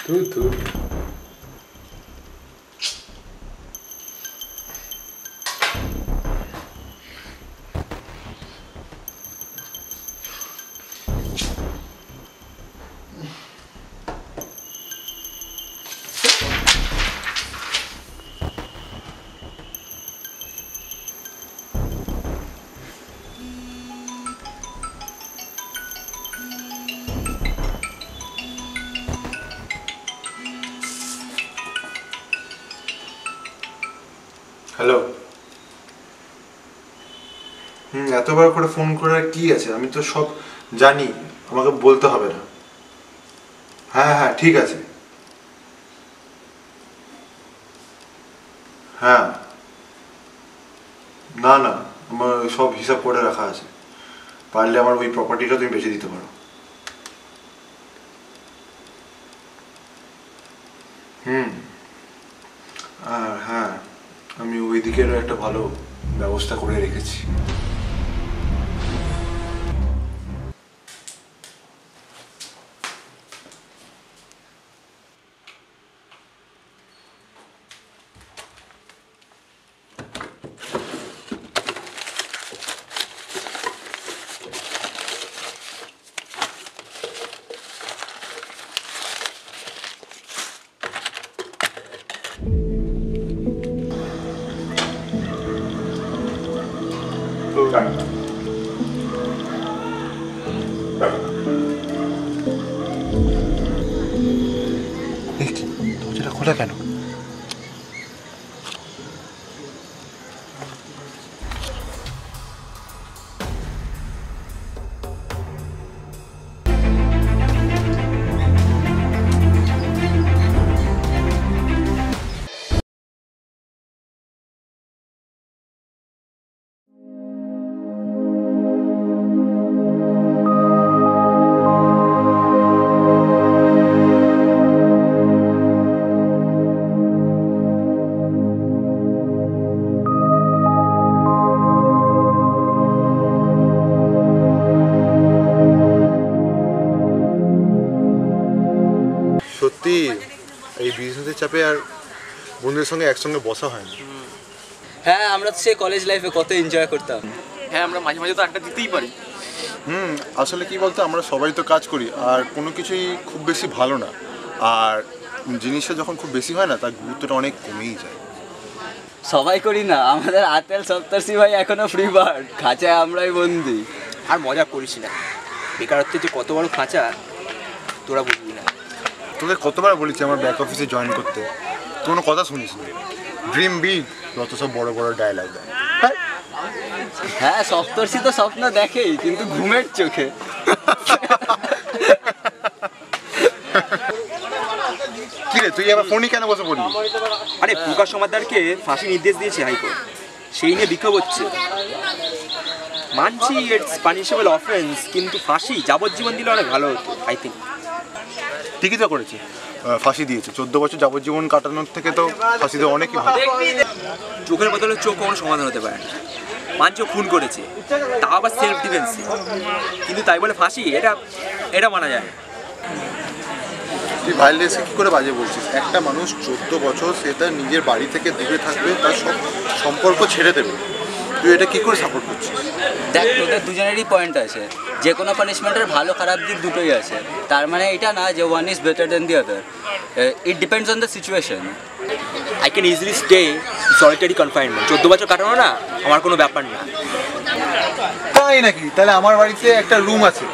ধুর। হ্যালো। এতবার করে ফোন করার কি আছে? আমি তো সব জানি, আমাকে বলতে হবে না। হ্যাঁ ঠিক আছে। হ্যাঁ না আমার সব হিসাব করে রাখা আছে। পারলে আমার ওই প্রপার্টিটা তুমি বেচে দিতে পারো। আর হ্যাঁ, আমি ওই দিকেরও একটা ভালো ব্যবস্থা করে রেখেছি। দরজাটা খোলা কেন? সত্যি এই বিজনেসের চাপে আর বন্ধুদের সঙ্গে একসঙ্গে বসা হয় না। হ্যাঁ, আমরা সে কলেজ লাইফে কত এনজয় করতাম। হ্যাঁ, আমরা মাঝে মাঝে তো আড্ডা দিতেই পারি। আসলে কি বলতো, আমরা সবাই তো কাজ করি আর কোনো কিছুই খুব বেশি ভালো না। আর জিনিসটা যখন খুব বেশি হয় না, তার গুরুত্বটা অনেক কমেই যায়। সবাই করি না, আমাদের আতেল সপ্তর্ষি ভাই এখনো ফ্রি বার্ড, খাঁচায় আমরাই বন্দি। আর মজা করিস না, বেকারত্বের যে কত বড় খাঁচা তোরা বুঝবি না। তোকে কতবার বলেছি আমার ব্যাক অফিসে জয়েন করতে, কোনো কথা শুনিস না। ড্রিম বিগ, যত সব বড় বড় ডায়লগ দেয়। হ্যাঁ, সপ্তর্ষি তো স্বপ্ন দেখেই, কিন্তু ঘুমের চোখে। কিরে, তুই আবার ফোনই কেন বসে পড়লি? আরে প্রকাশ সমাদ্দারকে ফাঁসি নির্দেশ দিয়েছে হাইকোর্ট, সেই নিয়ে বিক্ষোভ হচ্ছে। মানছি ইটস পানিশেবল অফেন্স, কিন্তু ফাঁসি যাবজ্জীবন দিলে অনেক ভালো হতো আই থিঙ্ক। ঠিকই তো করেছে, ফাঁসি দিয়েছে। 14 বছর যাবজ্জীবন কাটানোর থেকে তো ফাঁসি দেওয়া অনেকই ভালো। চোখের বদলে চোখ কোনো সমাধান হতে পারে না। মানছি খুন করেছে, তা আবার সেলফ ডিফেন্সে, কিন্তু তাই বলে ফাঁসি, এটা মানা যায় না। তুই ভাইলেন্সকে কী করে বাজে বলছিস? একটা মানুষ 14 বছর সে তার নিজের বাড়ি থেকে দূরে থাকবে, তার সব সম্পর্ক ছেড়ে দেবে, তুই এটা কী করে সাপোর্ট করছিস? দেখ, তোদের দুজনেরই পয়েন্ট আছে, যে কোনো পানিশমেন্টের ভালো খারাপ দিক দুটোই আছে। তার মানে এটা না যে one is better then the other, it depends on the situation. I can easily stay solitary confinement, 14 বছর কাটানো না আমার কোনো ব্যাপার না। তাই নাকি? তাহলে আমার বাড়িতে একটা রুম আছে,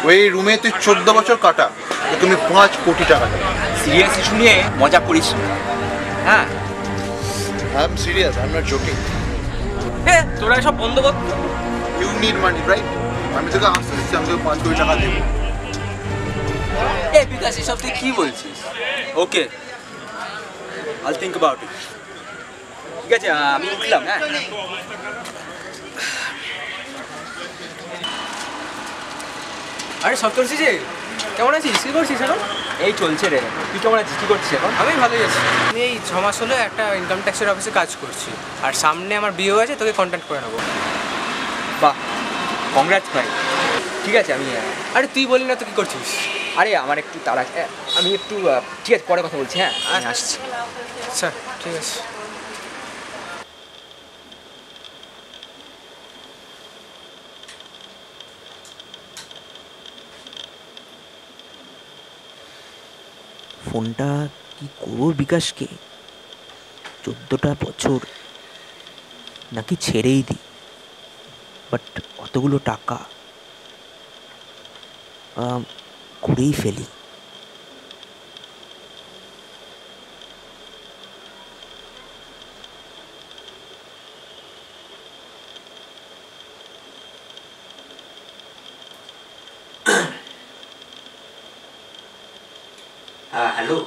ওই রুমে তুই 14 বছর কাটা, তো তুমি 5 কোটি টাকা দেবে। সিরিয়াস ইস্যু নিয়ে মজা করিস না। হ্যাঁ, I am serious, I am not joking. হ্যাঁ, তোরা সব বন্ধ কর। You need money, right? আমি তোকে আসতে দিচ্ছি, আমি তোকে 5 কোটি টাকা দেবো। এ বিকাশ, এসব তুই কী বলছিস? ওকে, আইল থিঙ্ক অ্যাবাউট ইট। ঠিক আছে, আমি উঠলাম। হ্যাঁ, আরে সপ্তর্ষি যে, কেমন আছিস? কী করছিস এখন? এই চলছে রে। তুই কেমন আছিস? কী করছিস এখন? আমি ভালোই আছি। আমি এই 6 মাস হলো একটা ইনকাম ট্যাক্সের অফিসে কাজ করছি, আর সামনে আমার বিয়েও আছে, তোকে কন্ট্যাক্ট করে নেবো। বাহ, কংগ্রাটস ভাই। ঠিক আছে, আমি আরে তুই বলি না তো কী করছিস? আরে আমার একটু তাড়া, আমি একটু ঠিক আছে পরে কথা বলছি, হ্যাঁ আমি আসছি। আচ্ছা ঠিক আছে। ফোনটা কি করবো বিকাশকে, 14টা বছর, নাকি ছেড়েই দিই, বাট অতগুলো টাকা করেই ফেলি। হ্যাঁ হ্যালো,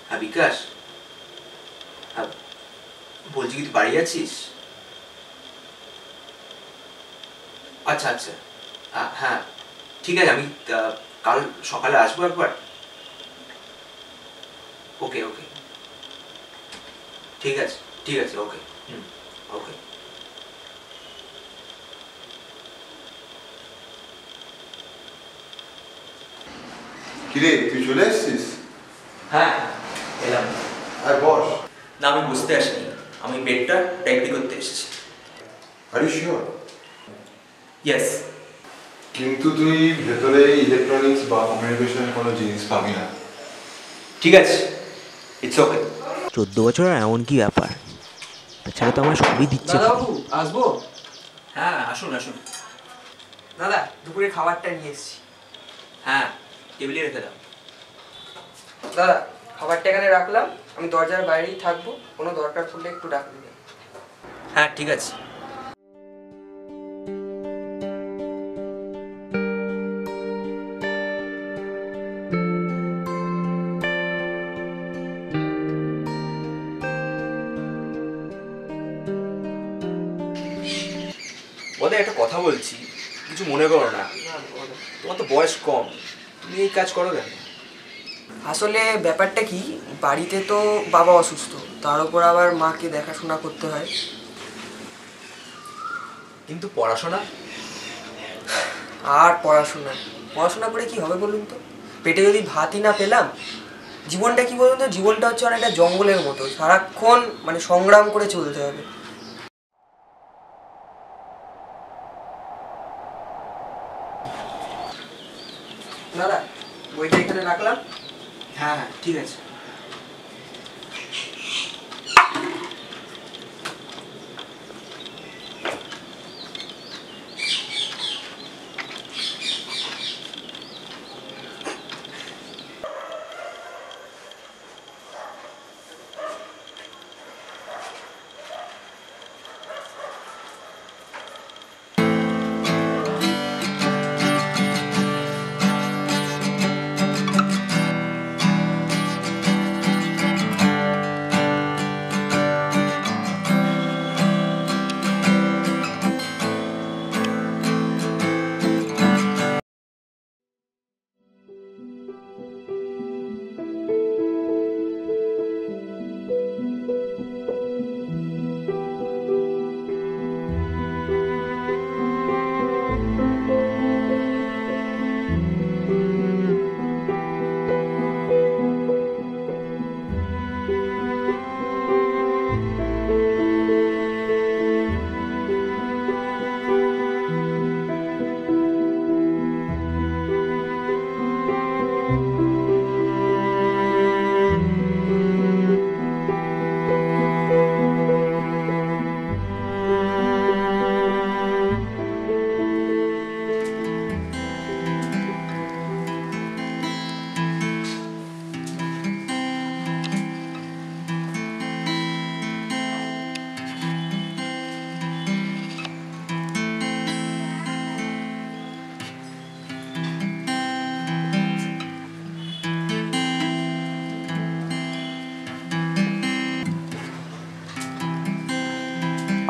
হ্যাঁ বিকাশ, হ্যাঁ বলছি কি তুই বাড়ি আছিস? আচ্ছা আচ্ছা, হ্যাঁ ঠিক আছে, আমি কাল সকালে আসবো একবার। ওকে ওকে, ঠিক আছে ঠিক আছে, ওকে ওকে। কিরে তুই চলে এসেছিস? হ্যাঁ এলাম। আর বস। না আমি বুঝতে আসিনি, আমি বেডটা টাইপি করতে এসেছি। Are you sure? ইয়েস। কিন্তু তুই ভেতরে ইলেকট্রনিক্স বা কমিউনিকেশনের কোনো জিনিস পাবি না। ঠিক আছে, ইটস ওকে। 14 বছর আর এমন কি ব্যাপার, তাছাড়া তো আমার সবই দিচ্ছে। দাদাবাবু আসবো? হ্যাঁ আসুন আসুন। দাদা দুপুরের খাবারটা নিয়ে এসেছি। হ্যাঁ টেবিলে রেখে দাও। দাদা খাবারটা এখানে রাখলাম, আমি দরজার বাইরেই থাকবো, কোনো দরকার পড়লে একটু ডাক দেবেন। হ্যাঁ ঠিক আছে। বোধহয় একটা কথা বলছি, কিছু মনে করো না, তোমার তো বয়স কম, তুমি এই কাজ করো কেন? আসলে ব্যাপারটা কি, বাড়িতে তো বাবা অসুস্থ, তার উপর আবার মাকে দেখাশোনা করতে হয়। কিন্তু পড়াশোনা? আর পড়াশোনা পড়াশোনা করে কি হবে বলুন তো? পেটে যদি ভাতই না পেলাম, জীবনটা কি বলুন তো, জীবনটা হচ্ছে অনেকটা জঙ্গলের মতো, সারাক্ষণ মানে সংগ্রাম করে চলতে হবে। দাদা বইটা এখানে রাখলাম। হ্যাঁ হ্যাঁ ঠিক আছে।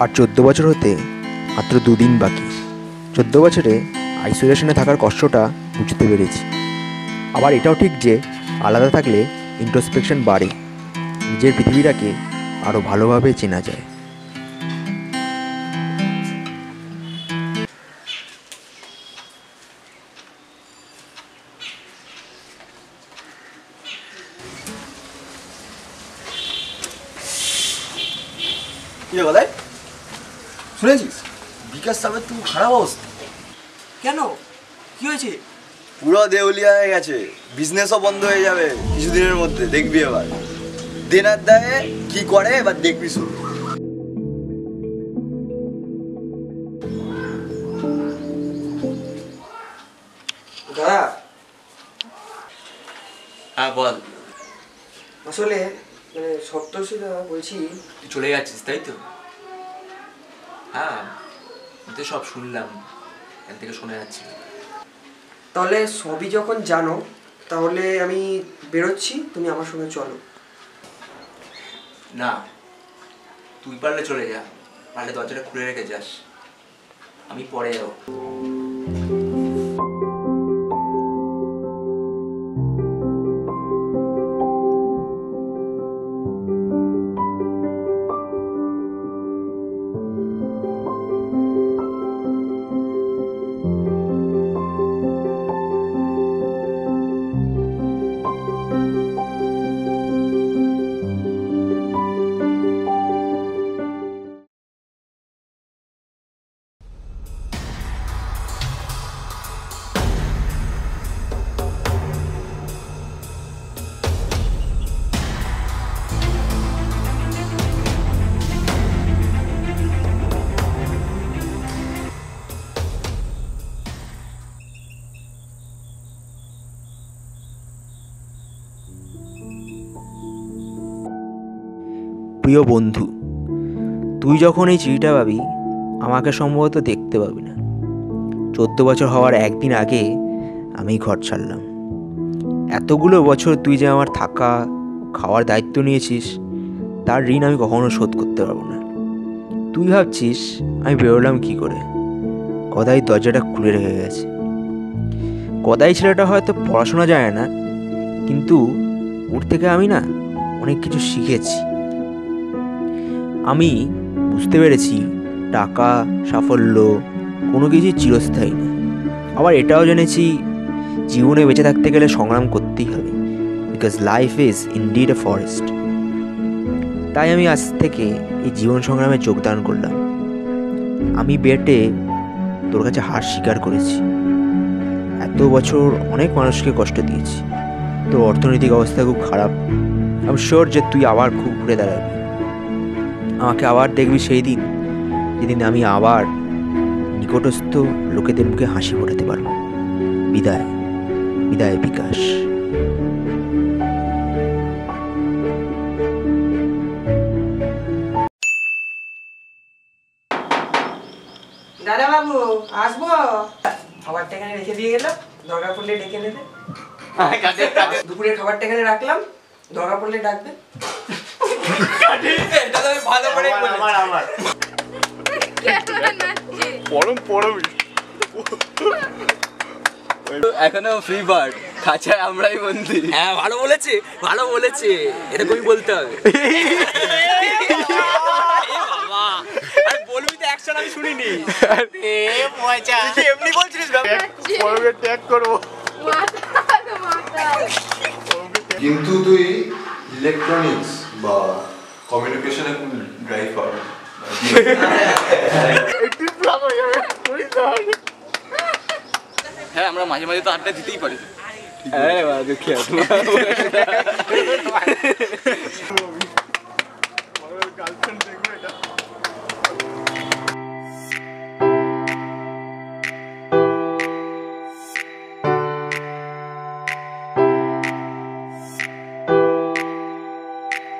আর 14 বছর হতে মাত্র 2 দিন বাকি। 14 বছরে আইসোলেশনে থাকার কষ্টটা বুঝতে পেরেছি। আবার এটাও ঠিক যে আলাদা থাকলে ইন্ট্রোস্পেকশন বাড়ে, নিজের পৃথিবীটাকে আরও ভালোভাবে চেনা যায়। কি রে গদাই, শুনেছিস বিকাশ সাহেবের তো খারাপ অবস্থা। কেন, কি হয়েছে? পুরো দেউলিয়া হয়ে গেছে, বিজনেসও বন্ধ হয়ে যাবে কিছুদিনের মধ্যে, দেখবি এবার দেনার দায়ে কি করে এবার দেখবি শুধু। দাদা হ্যাঁ বল। আসলে মানে সপ্তর্ষি দাদা বলছি, তুই চলে যাচ্ছিস তাই তো? হ্যাঁ আমি তো সব শুনলাম, এখান থেকে শোনা যাচ্ছে। তাহলে সবই যখন জানো তাহলে আমি বেরোচ্ছি, তুমি আমার সঙ্গে চলো। না, তুই পারলে চলে যা, পারলে দরজাটা খুলে রেখে যাস, আমি পরে যাবো। প্রিয় বন্ধু, তুই যখন এই চিঠিটা পাবি আমাকে সম্ভবত দেখতে পাবি না। 14 বছর হওয়ার একদিন আগে আমি ঘর ছাড়লাম। এতগুলো বছর তুই যে আমার থাকা খাওয়ার দায়িত্ব নিয়েছিস তার ঋণ আমি কখনো শোধ করতে পারবো না। তুই ভাবছিস আমি বেরোলাম কী করে? গদাই দরজাটা খুলে রেখে গেছে। গদাই ছেলেটা হয়তো পড়াশোনা জানে না, কিন্তু ওর থেকে আমি না অনেক কিছু শিখেছি। আমি বুঝতে পেরেছি টাকা সাফল্য কোনো কিছুই চিরস্থায়ী না। আবার এটাও জেনেছি জীবনে বেঁচে থাকতে গেলে সংগ্রাম করতেই হবে, because life is indeed a forest. তাই আমি আজ থেকে এই জীবন সংগ্রামে যোগদান করলাম। আমি বেটে তোর কাছে হার স্বীকার করেছি। এত বছর অনেক মানুষকে কষ্ট দিয়েছি। তোর অর্থনৈতিক অবস্থা খুব খারাপ। আমি শিওর যে তুই আবার খুব ঘুরে দাঁড়াবি, আমাকে আবার দেখবি সেই দিন যেদিন আমি আবার নিকটস্থ লোকেদের মুখে হাসি ফোটাতে পারবো। বিদায়, বিদায় বিকাশ। দাদা বাবু আসবো? খাবারটা এখানে রেখে দিয়ে গেলাম, দরকার পড়লে ডেকে নেবে। দুপুরের খাবারটা এখানে রাখলাম, দরকার পড়লে ডাকবে। ভালো করে এখনো ফ্রি বার্ড, খাঁচায় আমরাই বন্দি। হ্যাঁ ভালো বলেছে, ভালো বলেছে, এটা তুমি বলতে হবে। বাবা আরে বলবি তো, অ্যাকশন আমি শুনিনি। এ মজা, এমনি বলছিস পরবে ট্যাগ করবো। কিন্তু তুই ইলেকট্রনিক্স বা কমিউনিকেশনে কোন ড্রাইভ পাবি? হ্যাঁ আমরা মাঝে মাঝে তো আড্ডা দিতেই পারি।